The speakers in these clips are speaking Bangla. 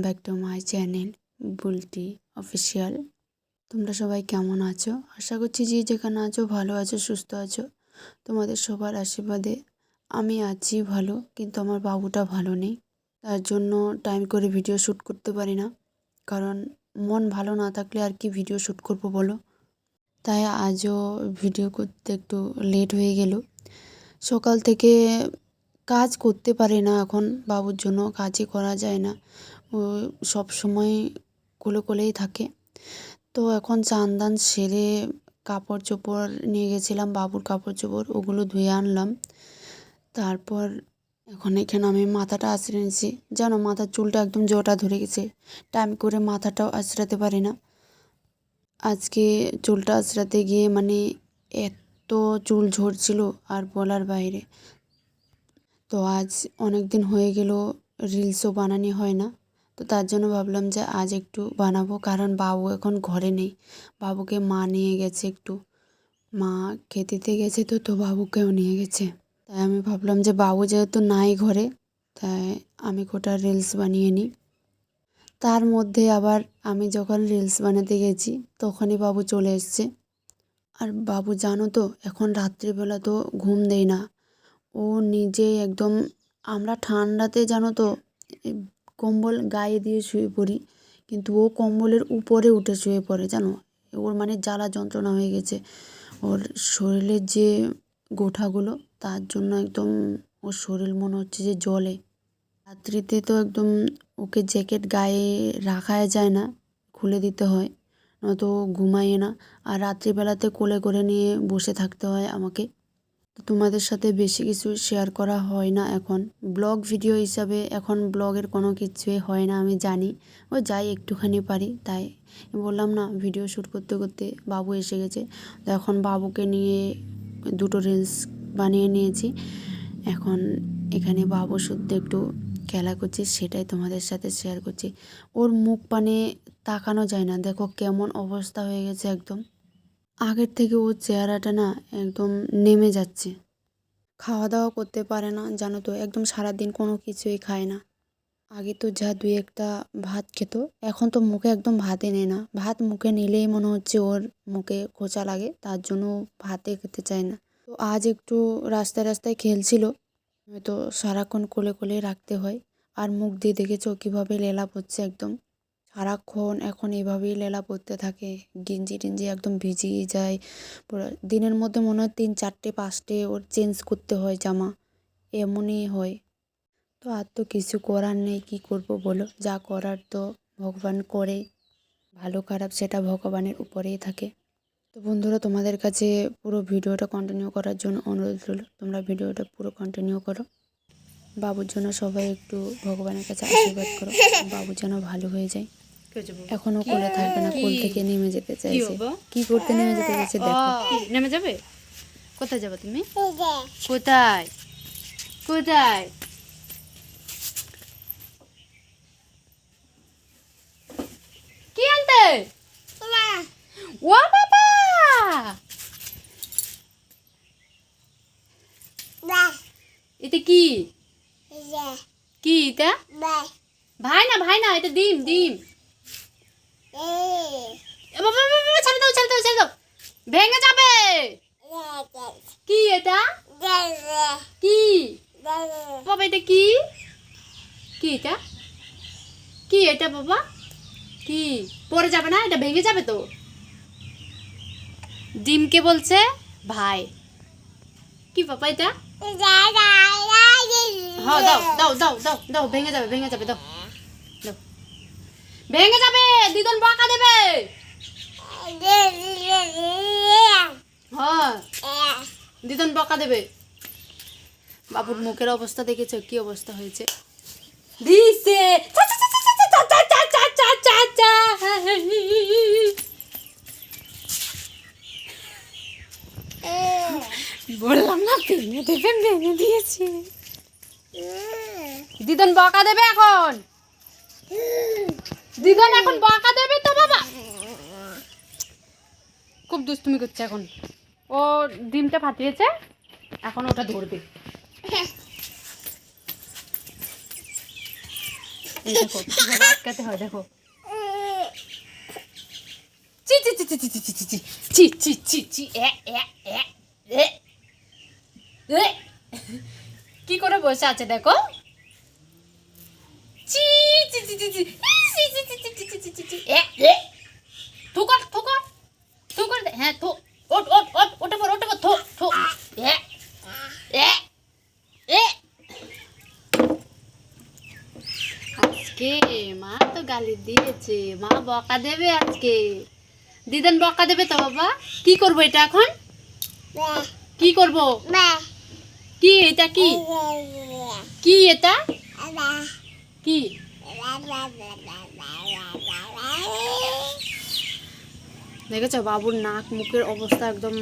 Back to my channel Bulti official. তোমরা সবাই কেমন আছো? আশা করছি যে যেখানে আছো ভালো আছো, সুস্থ আছো। তোমাদের সবার আশীর্বাদে আমি আছি ভালো, কিন্তু আমার বাবুটা ভালো নেই। তার জন্য টাইম করে ভিডিও শ্যুট করতে পারি না, কারণ মন ভালো না থাকলে আর কি ভিডিও শ্যুট করবো বলো। তাই আজও ভিডিও করতে একটু লেট হয়ে গেল। সকাল থেকে কাজ করতে পারি না, এখন বাবুর জন্য কাজই করা যায় না। ও সব সময় কোলেই থাকে। তো এখন চান দান সেরে কাপড় চোপড় নিয়ে গেছিলাম, বাবুর কাপড় চোপড় ওগুলো ধুয়ে আনলাম। তারপর এখানে আমি মাথাটা আঁচড়ে নিয়েছি। জানো, মাথার চুলটা একদম জটা ধরে গেছে, টাইম করে মাথাটাও আঁচড়াতে পারি না। আজকে চুলটা আঁচড়াতে গিয়ে মানে এত চুল ঝরছিল আর বলার বাইরে। তো আজ অনেক দিন হয়ে গেল রিলসও বানানো হয় না, তো তার জন্য ভাবলাম যে আজ একটু বানাবো, কারণ বাবু এখন ঘরে নেই। বাবুকে মা নিয়ে গেছে, একটু মা খেতে গেছে, তো বাবুকেও নিয়ে গেছে। তাই আমি ভাবলাম যে বাবু যেহেতু নাই ঘরে, তাই আমি কোটা রিলস বানিয়ে নিই। তার মধ্যে আবার আমি যখন রিলস বানাতে গেছি তখনই বাবু চলে এসছে। আর বাবু জানো তো, এখন রাত্রিবেলা তো ঘুম দেয় না। ও নিজে একদম, আমরা ঠান্ডাতে জানো তো কম্বল গায়ে দিয়ে শুয়ে পড়ি, কিন্তু ও কম্বলের উপরে উঠে শুয়ে পড়ে জানো। ওর মানে জ্বালা যন্ত্রণা হয়ে গেছে ওর শরীরের যে গোঠাগুলো, তার জন্য একদম ওর শরীর মনে হচ্ছে যে জ্বলে। রাত্রিতে তো একদম ওকে জ্যাকেট গায়ে রাখাই যায় না, খুলে দিতে হয়, নয়তো ঘুমায় না। আর রাত্রিবেলাতে কোলে করে নিয়ে বসে থাকতে হয় আমাকে। তো তোমাদের সাথে বেশি কিছু শেয়ার করা হয় না এখন ব্লগ ভিডিও হিসাবে। এখন ব্লগের কোনো কিছুই হয় না, আমি জানি। ও যাই একটুখানি পারি, তাই বললাম না, ভিডিও শ্যুট করতে করতে বাবু এসে গেছে। তো এখন বাবুকে নিয়ে দুটো রিলস বানিয়ে নিয়েছি। এখন এখানে বাবুর সাথে একটু খেলা করছি, সেটাই তোমাদের সাথে শেয়ার করছি। ওর মুখ পানে তাকানো যায় না, দেখো কেমন অবস্থা হয়ে গেছে একদম। আগের থেকে ওর চেহারাটা না একদম নেমে যাচ্ছে। খাওয়া দাওয়া করতে পারে না জানো তো, একদম সারাদিন কোনো কিছুই খায় না। আগে তো যা দুই একটা ভাত খেত, এখন তো মুখে একদম ভাতে নেয় না। ভাত মুখে নিলেই মনে হচ্ছে ওর মুখে খোঁচা লাগে, তার জন্য ভাতে খেতে চায় না। তো আজ একটু রাস্তায় রাস্তায় খেলছিল, হয়তো সারাক্ষণ কোলে রাখতে হয়। আর মুখ দিয়ে দেখেছো কীভাবে লেলা পড়ছে একদম। সারাক্ষণ এখন এভাবেই লেলা পড়তে থাকে, গেঞ্জি টেঞ্জি একদম ভিজিয়ে যায় পুরো। দিনের মধ্যে মনে হয় 3-4-5টে ওর চেঞ্জ করতে হয় জামা, এমনই হয়। তো আর তো কিছু করার নেই, কি করব বলো। যা করার তো ভগবান করে, ভালো খারাপ সেটা ভগবানের উপরেই থাকে। তো বন্ধুরা, তোমাদের কাছে পুরো ভিডিওটা কন্টিনিউ করার জন্য অনুরোধ রইল, তোমরা ভিডিওটা পুরো কন্টিনিউ করো। বাবুর জন্য সবাই একটু ভগবানের কাছে আশীর্বাদ করো, বাবু যেন ভালো হয়ে যায়। এখনো কোলে থাকবে না, কোল থেকে নেমে যেতে চাইছে। কি করতে নেমে যেতে চাইছে দেখো। নেমে যাবে? কোথায় যাবে তুমি? কোথায় কোথায়? কি আনতে? ও বাবা, এটা কি? কি এটা? ভাই না ভাই না, এটা ডিম ডিম। বাবা ছেড়ে দাও ছেড়ে দাও ছেড়ে দাও, ভেঙে যাবে। কি এটা? কি বাবা, এটা কি? কি এটা? কি এটা বাবা? কি পড়ে যাবে না? এটা ভেঙে যাবে তো। ডিমকে বলছে ভাই। কি বাবা এটা? হ্যাঁ দাও দাও দাও দাও দাও, ভেঙে যাবে ভেঙে যাবে, দাও দাও, ভেঙে যাবে, দিদন বকা দেবে। হ্যাঁ, দিদন বকা দেবে। বাবুর মুখের অবস্থা দেখেছো কি অবস্থা হয়েছে? দিছে বললাম না ভেঙে দেবে, ভেঙে দিয়েছি। দিদন বকা দেবে এখন, দিদন এখন বকা দেবে তো বাবা। খুব দুষ্টুমি করছে এখন। ও ডিমটা ফাটিয়েছে, এখন ওটা ধরবে। এই দেখো কিভাবে আটকাতে হয় দেখো। চি চি চি চি চি চি চি চি চি চি চি এ এ এ এ এ। কি করে বসে আছে দেখো। চি চি চি চি চি চি চি চি চি চি চি চি চি এ এ। থু কর থু কর থু কর দে। হ্যাঁ থু। ওঠ ওঠ ওঠ ওঠে পড় থু থু এ এ এ। আজকে মা তো গালি দিয়েছে, মা বকা দেবে আজকে। দিদান বকা দেবে তো বাবা। কি করবো এটা এখন? কি করব? কি এটা? কি কি এটা? কি দেখেছো বাবুর নাক মুখের অবস্থা একদম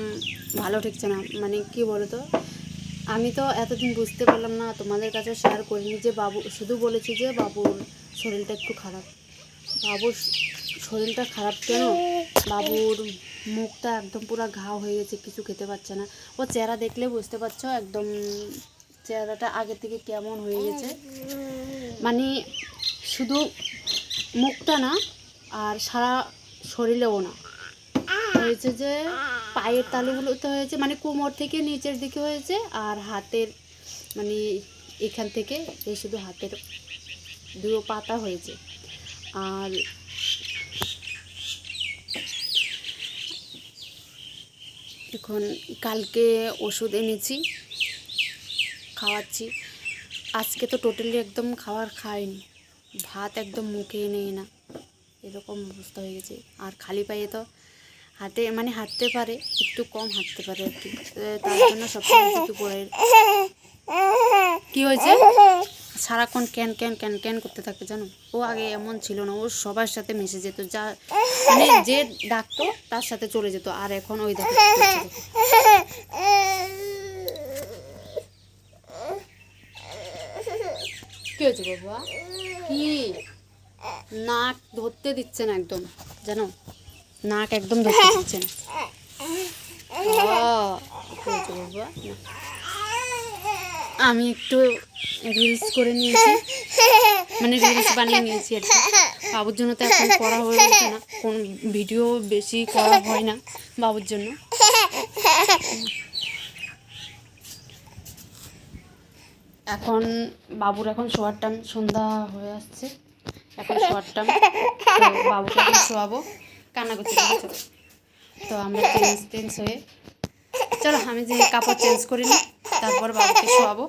ভালো ঠিকছে না। মানে কি বলো তো, আমি তো এতদিন বুঝতে পারলাম না, তোমাদের কাছে শেয়ার করিনি যে বাবু, শুধু বলেছি যে বাবুর শরীরটা একটু খারাপ। বাবুর শরীরটা খারাপ কেন? বাবুর মুখটা একদম পুরো ঘা হয়ে গেছে, কিছু খেতে পারছে না। ও চেহারা দেখলে বুঝতে পারছো একদম চেহারাটা আগে থেকে কেমন হয়ে গেছে। মানে শুধু মুখটা না, আর সারা শরীরেও না, হয়েছে যে পায়ের তালুগুলোতে হয়েছে, মানে কোমর থেকে নিচের দিকে হয়েছে, আর হাতের মানে এখান থেকে এই শুধু হাতের দুটো পাতা হয়েছে। আর এখন কালকে ওষুধ এনেছি, খাওয়াচ্ছি। আজকে তো টোটালি একদম খাবার খাইনি, ভাত একদম মুখে নেই না, এরকম অবস্থা হয়ে গেছে। আর খালি পায়ে তো হাঁটে, মানে হাঁটতে পারে, একটু কম হাঁটতে পারে আর কি। তার জন্য সবসময় জুতো পরে। কি হয়েছে? সারাক্ষণ ক্যান ক্যান ক্যান ক্যান করতে থাকে জানো। ও আগে এমন ছিল না, ও সবার সাথে মিশে যেত, যা মানে যে ডাকতো তার সাথে চলে যেত। আর এখন ওই দেখো কি হয়েছে বাবা? কি নাক ধরতে দিচ্ছে না একদম জানো, নাক একদম ধরতে দিচ্ছে না। বাবা আমি একটু রিলস করে নিয়েছি, মানে রিলস বানিয়ে নিয়েছি আর কি। বাবুর জন্য তো এখন করা হয়ে ওঠে না, কোন ভিডিও বেশি করা হয় না বাবুর জন্য। এখন বাবুর এখন শোয়ার টাইম, সন্ধ্যা হয়ে আসছে, এখন শোয়ার টাইম। তো বাবুকে এখন শোয়াবো, কান্না করতে চলো। তো আমরা চেঞ্জ হয়ে চলো, আমি যে কাপড় চেঞ্জ করে নিই, তারপর বাবুকে শোয়াবো।